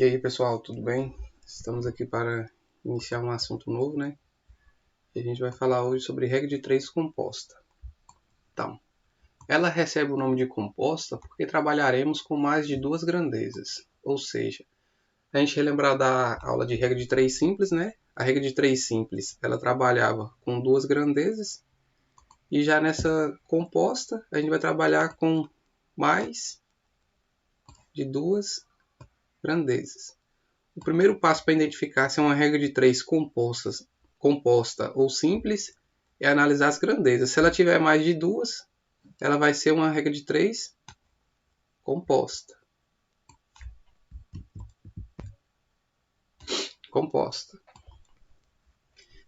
aí pessoal, tudo bem? Estamos aqui para iniciar um assunto novo, né? E a gente vai falar hoje sobre regra de 3 composta. Então, ela recebe o nome de composta porque trabalharemos com mais de duas grandezas. Ou seja, a gente relembrar da aula de regra de 3 simples, né? A regra de 3 simples, ela trabalhava com duas grandezas. E já nessa composta, a gente vai trabalhar com mais de duas grandezas. O primeiro passo para identificar se é uma regra de 3 composta ou simples é analisar as grandezas. Se ela tiver mais de duas, ela vai ser uma regra de 3 composta.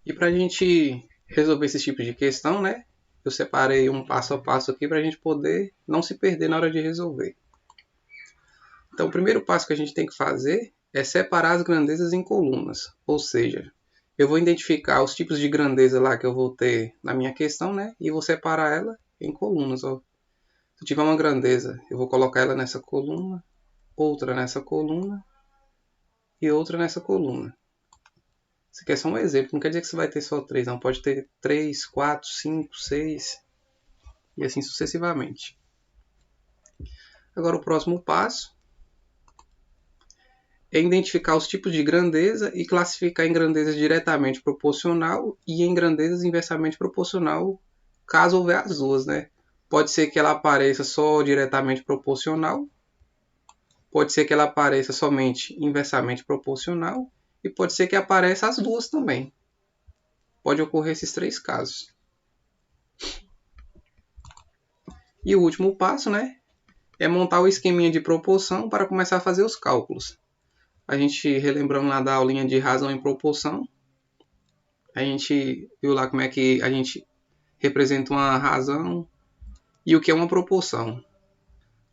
E para a gente resolver esse tipo de questão, né? Eu separei um passo a passo aqui para a gente poder não se perder na hora de resolver. Então, o primeiro passo que a gente tem que fazer é separar as grandezas em colunas. Ou seja, eu vou identificar os tipos de grandeza lá que eu vou ter na minha questão, né? E vou separar ela em colunas. Ó. Se eu tiver uma grandeza, eu vou colocar ela nessa coluna, outra nessa coluna e outra nessa coluna. Isso aqui é só um exemplo, não quer dizer que você vai ter só 3, não. Pode ter 3, 4, 5, 6 e assim sucessivamente. Agora o próximo passo é identificar os tipos de grandeza e classificar em grandezas diretamente proporcional e em grandezas inversamente proporcional, caso houver as duas, né? Pode ser que ela apareça só diretamente proporcional, pode ser que ela apareça somente inversamente proporcional e pode ser que apareça as duas também. Pode ocorrer esses três casos. E o último passo, né, é montar o esqueminha de proporção para começar a fazer os cálculos. A gente, relembrando lá da aulinha de razão em proporção, a gente viu lá como é que a gente representa uma razão e o que é uma proporção.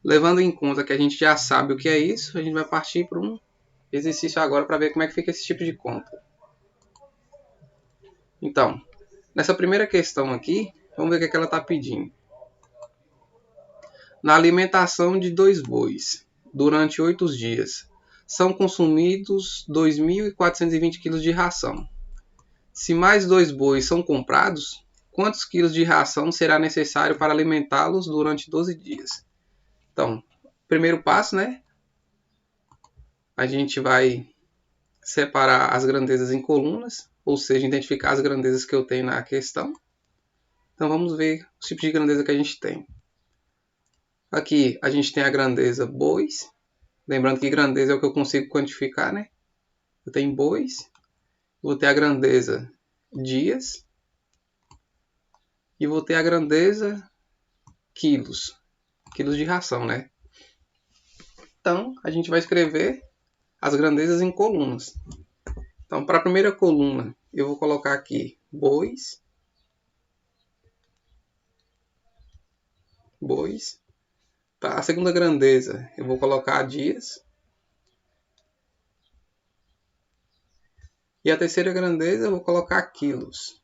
Levando em conta que a gente já sabe o que é isso, a gente vai partir para um exercício agora para ver como é que fica esse tipo de conta. Então, nessa primeira questão aqui, vamos ver o que ela está pedindo. Na alimentação de 2 bois, durante 8 dias, são consumidos 2.420 kg de ração. Se mais 2 bois são comprados, quantos quilos de ração será necessário para alimentá-los durante 12 dias? Então, primeiro passo, né? A gente vai separar as grandezas em colunas, ou seja, identificar as grandezas que eu tenho na questão. Então, vamos ver os tipos de grandeza que a gente tem. Aqui, a gente tem a grandeza bois. Lembrando que grandeza é o que eu consigo quantificar, né? Eu tenho bois. Vou ter a grandeza dias. E vou ter a grandeza quilos. Quilos de ração, né? Então, a gente vai escrever as grandezas em colunas. Então, para a primeira coluna, eu vou colocar aqui bois. Para a segunda grandeza, eu vou colocar dias. E a terceira grandeza, eu vou colocar quilos.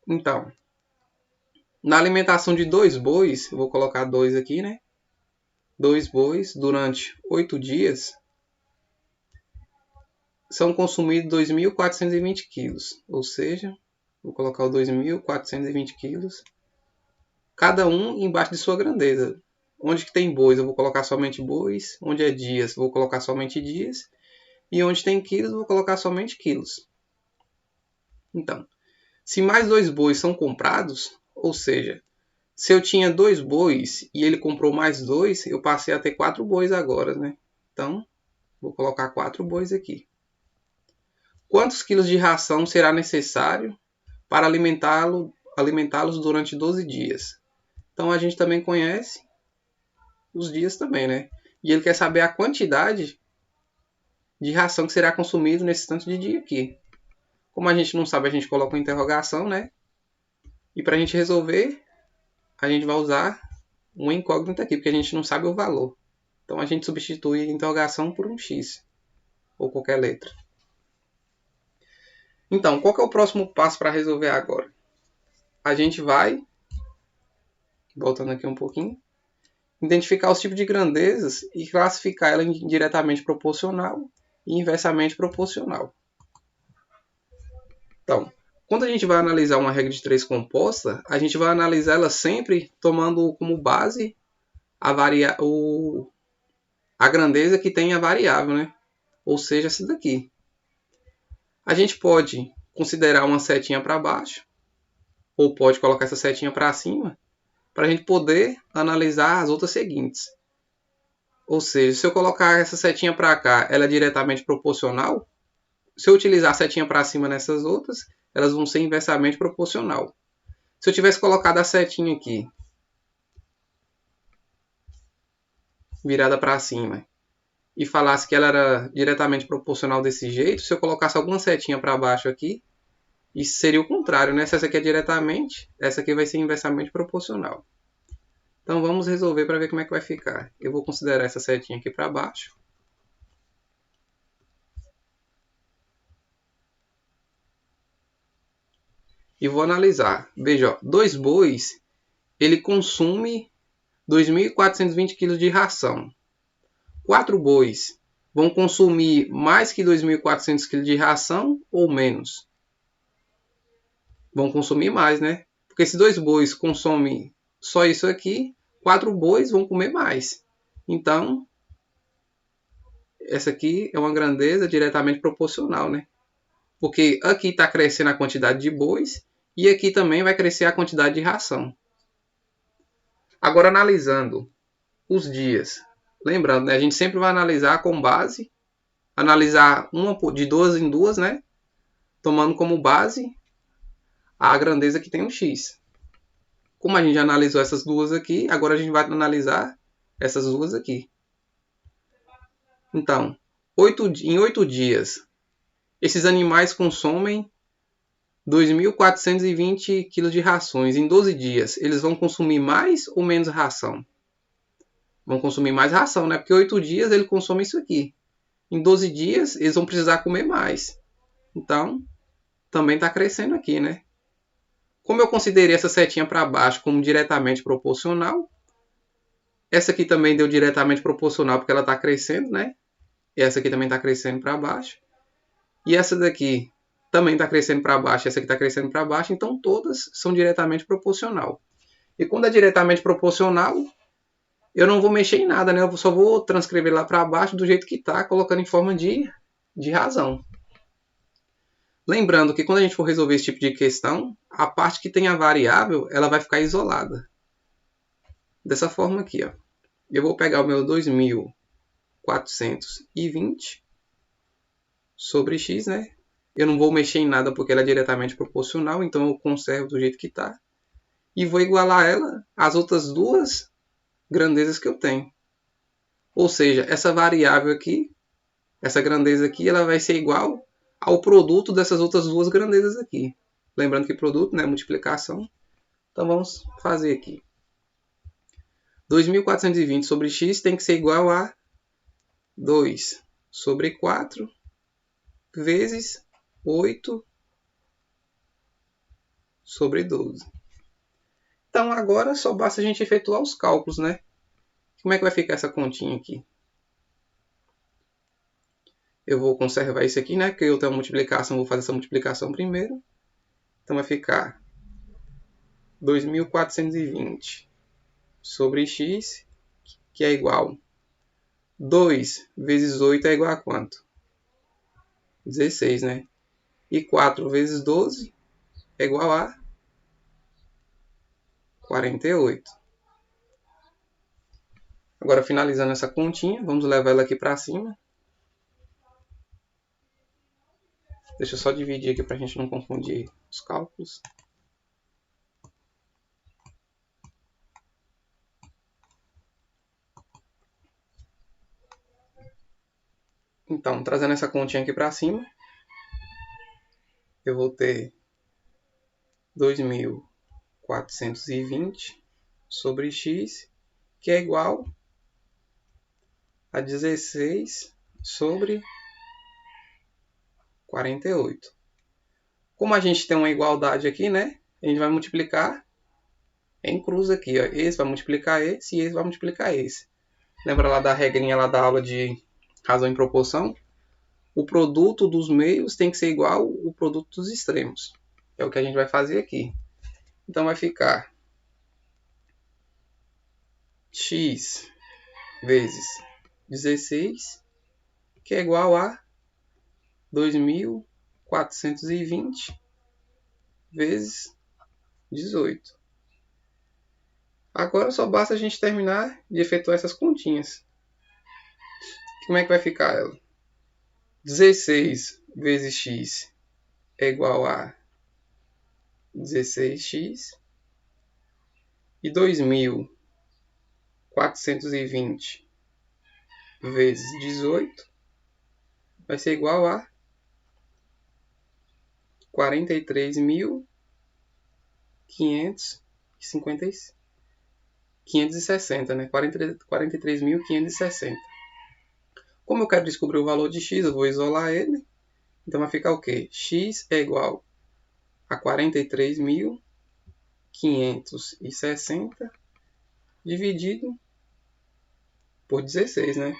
Então, na alimentação de 2 bois, eu vou colocar 2 aqui, né? 2 bois durante 8 dias são consumidos 2.420 quilos. Ou seja, vou colocar o 2.420 quilos. Cada um embaixo de sua grandeza. Onde que tem bois, eu vou colocar somente bois. Onde é dias, vou colocar somente dias. E onde tem quilos, vou colocar somente quilos. Então, se mais 2 bois são comprados, ou seja, se eu tinha 2 bois e ele comprou mais 2, eu passei a ter 4 bois agora, né? Então, vou colocar 4 bois aqui. Quantos quilos de ração será necessário para alimentá-los durante 12 dias? Então, a gente também conhece os dias também, né? E ele quer saber a quantidade de ração que será consumido nesse tanto de dia aqui. Como a gente não sabe, a gente coloca uma interrogação, né? E para a gente resolver, a gente vai usar uma incógnita aqui, porque a gente não sabe o valor. Então a gente substitui a interrogação por um X, ou qualquer letra. Então, qual que é o próximo passo para resolver agora? A gente vai, voltando aqui um pouquinho, identificar os tipos de grandezas e classificar ela em diretamente proporcional e inversamente proporcional. Então, quando a gente vai analisar uma regra de 3 composta, a gente vai analisar ela sempre tomando como base a grandeza que tem a variável, né? Ou seja, essa daqui. A gente pode considerar uma setinha para baixo, ou pode colocar essa setinha para cima, para a gente poder analisar as outras seguintes. Ou seja, se eu colocar essa setinha para cá, ela é diretamente proporcional. Se eu utilizar a setinha para cima nessas outras, elas vão ser inversamente proporcional. Se eu tivesse colocado a setinha aqui, virada para cima, e falasse que ela era diretamente proporcional desse jeito, se eu colocasse alguma setinha para baixo aqui, isso seria o contrário, né? Se essa aqui é diretamente, essa aqui vai ser inversamente proporcional. Então vamos resolver para ver como é que vai ficar. Eu vou considerar essa setinha aqui para baixo. E vou analisar. Veja, ó, 2 bois, ele consome 2.420 kg de ração. 4 bois vão consumir mais que 2.400 kg de ração ou menos? Vão consumir mais, né? Porque se 2 bois consomem só isso aqui, 4 bois vão comer mais. Então, essa aqui é uma grandeza diretamente proporcional, né? Porque aqui está crescendo a quantidade de bois e aqui também vai crescer a quantidade de ração. Agora, analisando os dias. Lembrando, né, a gente sempre vai analisar com base, analisar uma de duas em duas, né? Tomando como base a grandeza que tem um x. Como a gente já analisou essas duas aqui, agora a gente vai analisar essas duas aqui. Então, em 8 dias, esses animais consomem 2.420 kg de rações. Em 12 dias, eles vão consumir mais ou menos ração? Vão consumir mais ração, né? Porque 8 dias ele consome isso aqui. Em 12 dias, eles vão precisar comer mais. Então, também está crescendo aqui, né? Como eu considerei essa setinha para baixo como diretamente proporcional, essa aqui também deu diretamente proporcional porque ela está crescendo, né? E essa aqui também está crescendo para baixo. E essa daqui também está crescendo para baixo, essa aqui está crescendo para baixo. Então, todas são diretamente proporcional. E quando é diretamente proporcional, eu não vou mexer em nada, né? Eu só vou transcrever lá para baixo do jeito que está, colocando em forma de razão. Lembrando que quando a gente for resolver esse tipo de questão, a parte que tem a variável, ela vai ficar isolada. Dessa forma aqui, ó. Eu vou pegar o meu 2.420 sobre x, né? Eu não vou mexer em nada porque ela é diretamente proporcional, então eu conservo do jeito que está. E vou igualar ela às outras duas grandezas que eu tenho. Ou seja, essa variável aqui, essa grandeza aqui, ela vai ser igual ao produto dessas outras duas grandezas aqui. Lembrando que produto, né, multiplicação. Então vamos fazer aqui. 2.420 sobre x tem que ser igual a 2 sobre 4 vezes 8 sobre 12. Então agora só basta a gente efetuar os cálculos, né? Como é que vai ficar essa continha aqui? Eu vou conservar isso aqui, né? Porque eu tenho a multiplicação, vou fazer essa multiplicação primeiro. Então vai ficar 2.420 sobre x, que é igual 2 vezes 8 é igual a quanto? 16, né? E 4 vezes 12 é igual a 48. Agora, finalizando essa continha, vamos levar ela aqui para cima. Deixa eu só dividir aqui para a gente não confundir os cálculos. Então, trazendo essa continha aqui para cima, eu vou ter 2.420 sobre x, que é igual a 16 sobre 48. Como a gente tem uma igualdade aqui, né? A gente vai multiplicar em cruz aqui, ó. Esse vai multiplicar esse e esse vai multiplicar esse. Lembra lá da regrinha lá da aula de razão em proporção? O produto dos meios tem que ser igual ao produto dos extremos. É o que a gente vai fazer aqui. Então vai ficar x vezes 16, que é igual a 2.420 vezes 18. Agora só basta a gente terminar de efetuar essas continhas. Como é que vai ficar ela? 16 vezes x é igual a 16x. E 2.420 vezes 18 vai ser igual a 43.560, né? 43.560. Como eu quero descobrir o valor de x, eu vou isolar ele. Então vai ficar o quê? X é igual a 43.560 dividido por 16, né?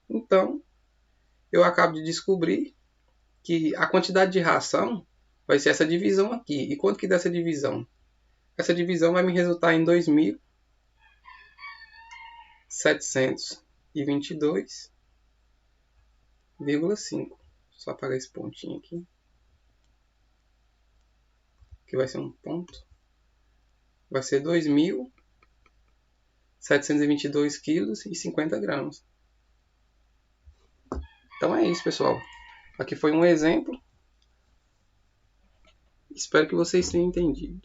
Então, eu acabo de descobrir que a quantidade de ração vai ser essa divisão aqui. E quanto que dá essa divisão? Essa divisão vai me resultar em 2.722,5. Só apagar esse pontinho aqui, que vai ser um ponto. Vai ser 2.722,50 kg. Então é isso, pessoal. Aqui foi um exemplo. Espero que vocês tenham entendido.